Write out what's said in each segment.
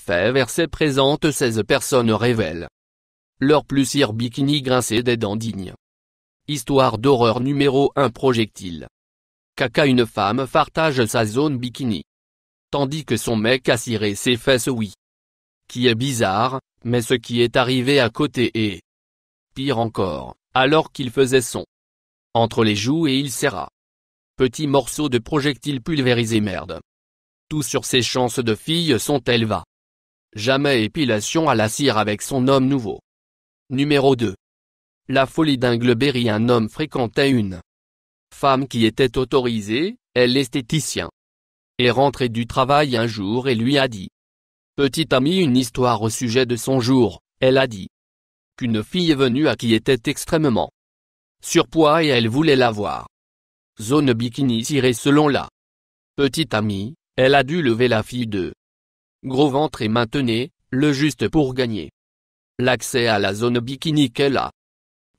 faits versés présentent 16 personnes révèlent leur plus cire bikini grincer des dents dignes. Histoire d'horreur numéro 1 projectile. Caca une femme partage sa zone bikini. Tandis que son mec a ciré ses fesses oui. Qui est bizarre, mais ce qui est arrivé à côté est pire encore, alors qu'il faisait son entre les joues et il serra. Petit morceau de projectile pulvérisé merde. Tout sur ses chances de fille sont-elles va. Jamais épilation à la cire avec son homme nouveau. Numéro 2. La folie d'Ingleberry. Un homme fréquentait une femme qui était autorisée, elle l'esthéticien. Est rentré du travail un jour et lui a dit. Petit ami une histoire au sujet de son jour, elle a dit. Qu'une fille est venue à qui était extrêmement surpoids et elle voulait la voir. Zone bikini cirée selon la petite amie, elle a dû lever la fille de gros ventre et maintenait, le juste pour gagner l'accès à la zone bikini qu'elle a.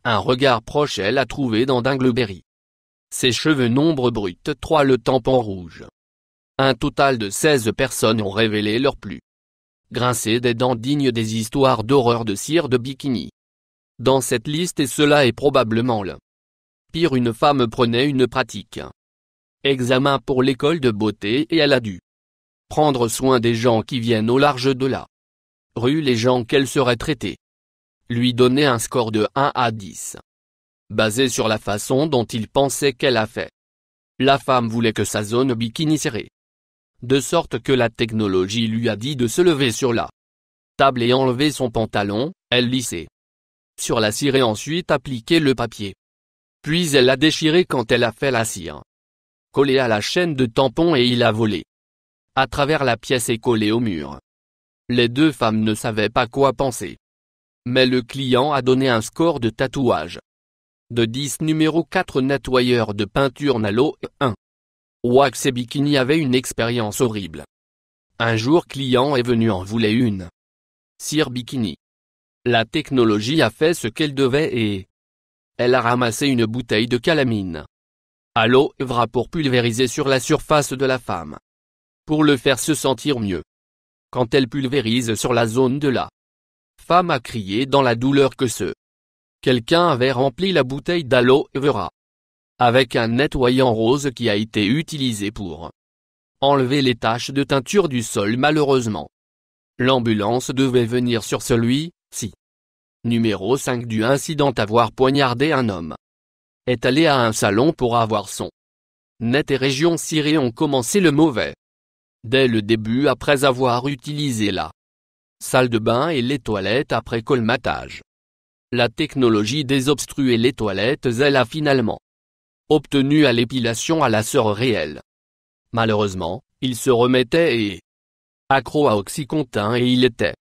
Un regard proche elle a trouvé dans Dingleberry. Ses cheveux nombre brut 3 le tampon rouge. Un total de 16 personnes ont révélé leur plus grincer des dents dignes des histoires d'horreur de cire de bikini. Dans cette liste et cela est probablement le pire une femme prenait une pratique examen pour l'école de beauté et elle a dû prendre soin des gens qui viennent au large de la rue les gens qu'elle serait traitée. Lui donner un score de 1 à 10. Basé sur la façon dont il pensait qu'elle a fait. La femme voulait que sa zone bikini serrée. De sorte que la technologie lui a dit de se lever sur la table et enlever son pantalon, elle lissait sur la cire et ensuite appliquer le papier. Puis elle l'a déchiré quand elle a fait la cire. Collé à la chaîne de tampon et il a volé à travers la pièce et collé au mur. Les deux femmes ne savaient pas quoi penser. Mais le client a donné un score de tatouage de 10. Numéro 4 nettoyeur de peinture Nalo 1. Wax et Bikini avait une expérience horrible. Un jour client est venu en voulait une cire bikini. La technologie a fait ce qu'elle devait et elle a ramassé une bouteille de calamine à l'eau ivre pour pulvériser sur la surface de la femme. Pour le faire se sentir mieux. Quand elle pulvérise sur la zone de la femme a crié dans la douleur que quelqu'un avait rempli la bouteille d'aloe vera avec un nettoyant rose qui a été utilisé pour enlever les taches de teinture du sol. Malheureusement, l'ambulance devait venir sur celui-ci. Numéro 5 du incident avoir poignardé un homme. Est allé à un salon pour avoir son net et région cirée ont commencé le mauvais. Dès le début après avoir utilisé la salle de bain et les toilettes après colmatage. La technologie désobstruait les toilettes elle a finalement obtenu à l'épilation à la sœur réelle. Malheureusement, il se remettait et accro à Oxycontin et il était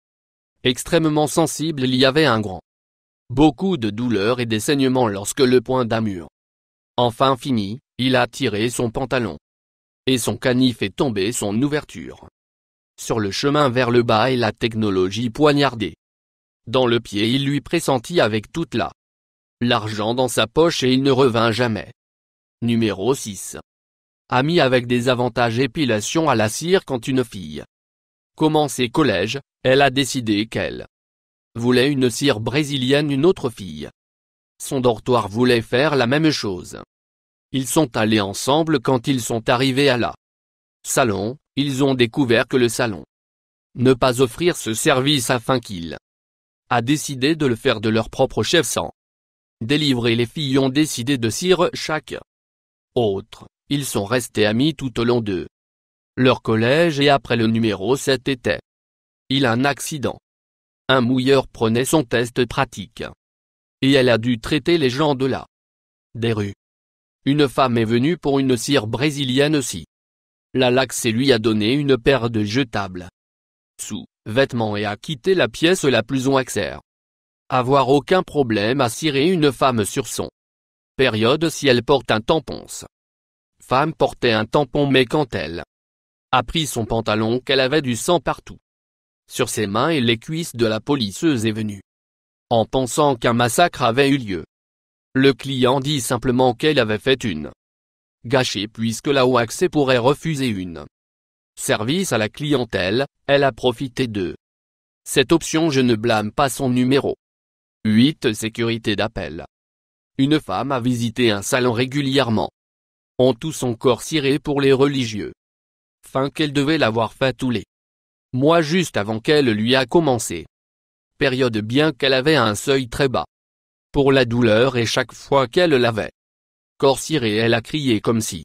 extrêmement sensible. Il y avait un grand beaucoup de douleurs et des saignements lorsque le point d'un mur enfin fini, il a tiré son pantalon et son canif est tombé son ouverture. Sur le chemin vers le bas et la technologie poignardée dans le pied il lui pressentit avec toute l'argent dans sa poche et il ne revint jamais. Numéro 6. Ami avec des avantages épilation à la cire. Quand une fille commençait collège, elle a décidé qu'elle voulait une cire brésilienne. Une autre fille son dortoir voulait faire la même chose. Ils sont allés ensemble. Quand ils sont arrivés à la salon, ils ont découvert que le salon ne pas offrir ce service afin qu'ils a décidé de le faire de leur propre chef sans délivrer. Les filles ont décidé de cire chaque autre. Ils sont restés amis tout au long de leur collège et après le numéro 7 était il un accident. Un mouilleur prenait son test pratique et elle a dû traiter les gens de la des rues. Une femme est venue pour une cire brésilienne aussi. La laxe lui a donné une paire de jetables sous-vêtements et a quitté la pièce la plus waxère. Avoir aucun problème à cirer une femme sur son période si elle porte un tampon. Femme portait un tampon mais quand elle a pris son pantalon qu'elle avait du sang partout sur ses mains et les cuisses de la polisseuse est venue en pensant qu'un massacre avait eu lieu. Le client dit simplement qu'elle avait fait une gâchée puisque la waxée pourrait refuser une Service à la clientèle, elle a profité de cette option. Je ne blâme pas son numéro. 8. Sécurité d'appel. Une femme a visité un salon régulièrement. En tout son corps ciré pour les religieux. Fin qu'elle devait l'avoir fait tous les mois juste avant qu'elle lui a commencé. Période bien qu'elle avait un seuil très bas pour la douleur et chaque fois qu'elle l'avait corps ciré elle a crié comme si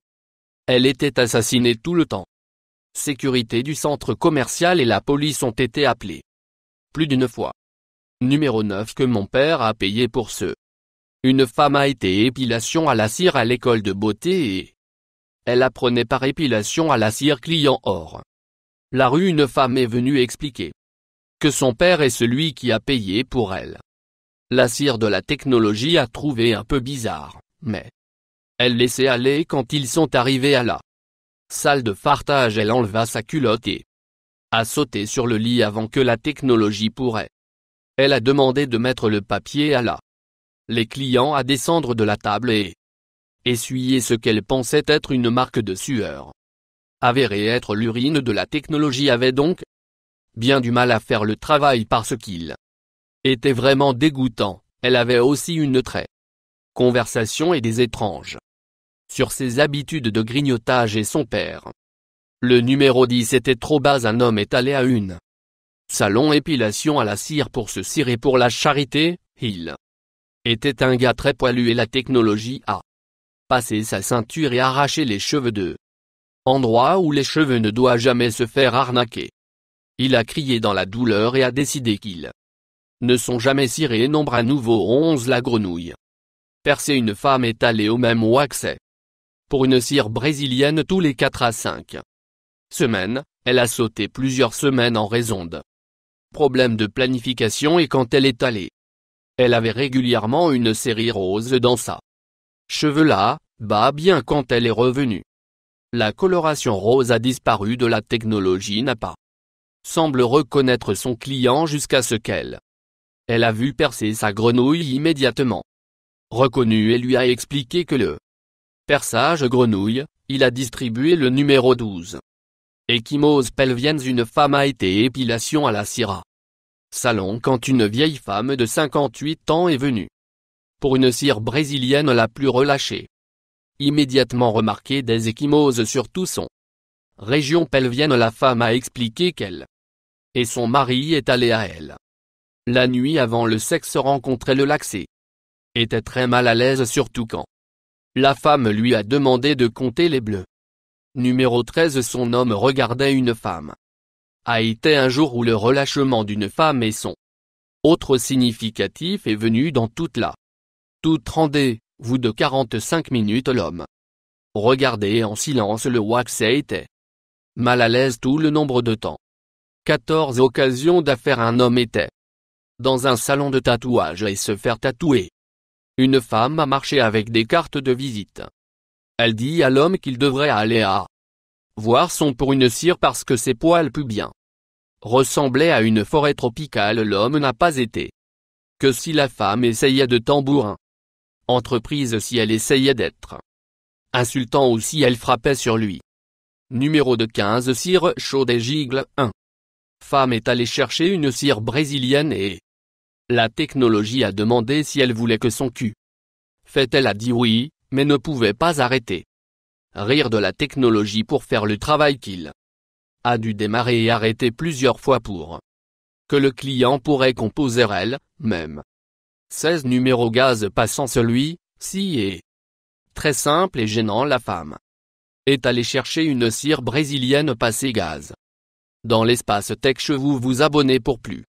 elle était assassinée tout le temps. Sécurité du centre commercial et la police ont été appelés plus d'une fois. Numéro 9. Que mon père a payé pour ce. Une femme a été épilation à la cire à l'école de beauté et elle apprenait par épilation à la cire client hors la rue. Une femme est venue expliquer que son père est celui qui a payé pour elle. La cire de la technologie a trouvé un peu bizarre, mais elle laissait aller. Quand ils sont arrivés à la salle de fartage, elle enleva sa culotte et a sauté sur le lit avant que la technologie pourrait. Elle a demandé de mettre le papier à les clients à descendre de la table et essuyer ce qu'elle pensait être une marque de sueur. Avéré être l'urine de la technologie, avait donc bien du mal à faire le travail parce qu'il était vraiment dégoûtant. Elle avait aussi une très conversation et des étranges sur ses habitudes de grignotage et son père. Le numéro 10 était trop bas. Un homme est allé à une salon épilation à la cire pour se cirer pour la charité. Il était un gars très poilu et la technologie a passé sa ceinture et arraché les cheveux de endroit où les cheveux ne doivent jamais se faire arnaquer. Il a crié dans la douleur et a décidé qu'ils ne sont jamais cirés. Nombre à nouveau 11. La grenouille percée. Une femme est allée au même accès pour une cire brésilienne tous les 4 à 5 semaines. Elle a sauté plusieurs semaines en raison de problèmes de planification et quand elle est allée, elle avait régulièrement une série rose dans sa cheveux là-bas. Bien quand elle est revenue, la coloration rose a disparu de la technologie. N'a pas semble reconnaître son client jusqu'à ce qu'elle a vu percer sa grenouille immédiatement reconnu et lui a expliqué que le perçage grenouille, il a distribué le numéro 12. Échymose pelvienne. Une femme a été épilation à la cire salon quand une vieille femme de 58 ans est venue pour une cire brésilienne la plus relâchée. Immédiatement remarqué des échymoses sur tout son région pelvienne. La femme a expliqué qu'elle et son mari est allé à elle la nuit avant le sexe rencontrer le laxé. Était très mal à l'aise surtout quand la femme lui a demandé de compter les bleus. Numéro 13. Son homme regardait une femme. A été un jour où le relâchement d'une femme et son autre significatif est venu dans toute la rendez-vous de 45 minutes. L'homme regardait en silence le waxé était mal à l'aise tout le nombre de temps. 14 occasions d'affaires. Un homme était dans un salon de tatouage et se faire tatouer. Une femme a marché avec des cartes de visite. Elle dit à l'homme qu'il devrait aller à voir son pour une cire parce que ses poils pubiens ressemblaient à une forêt tropicale. L'homme n'a pas été que si la femme essayait de tambourin. Entreprise si elle essayait d'être insultant ou si elle frappait sur lui. Numéro de 15. Cire chaude et gigle. 1. Femme est allée chercher une cire brésilienne et la technologie a demandé si elle voulait que son cul fait. Elle a dit oui, mais ne pouvait pas arrêter rire de la technologie pour faire le travail qu'il a dû démarrer et arrêter plusieurs fois pour que le client pourrait composer elle-même. 16. Numéro gaz passant. Celui-ci est très simple et gênant. La femme est allée chercher une cire brésilienne passée gaz dans l'espace tech. Vous vous abonnez pour plus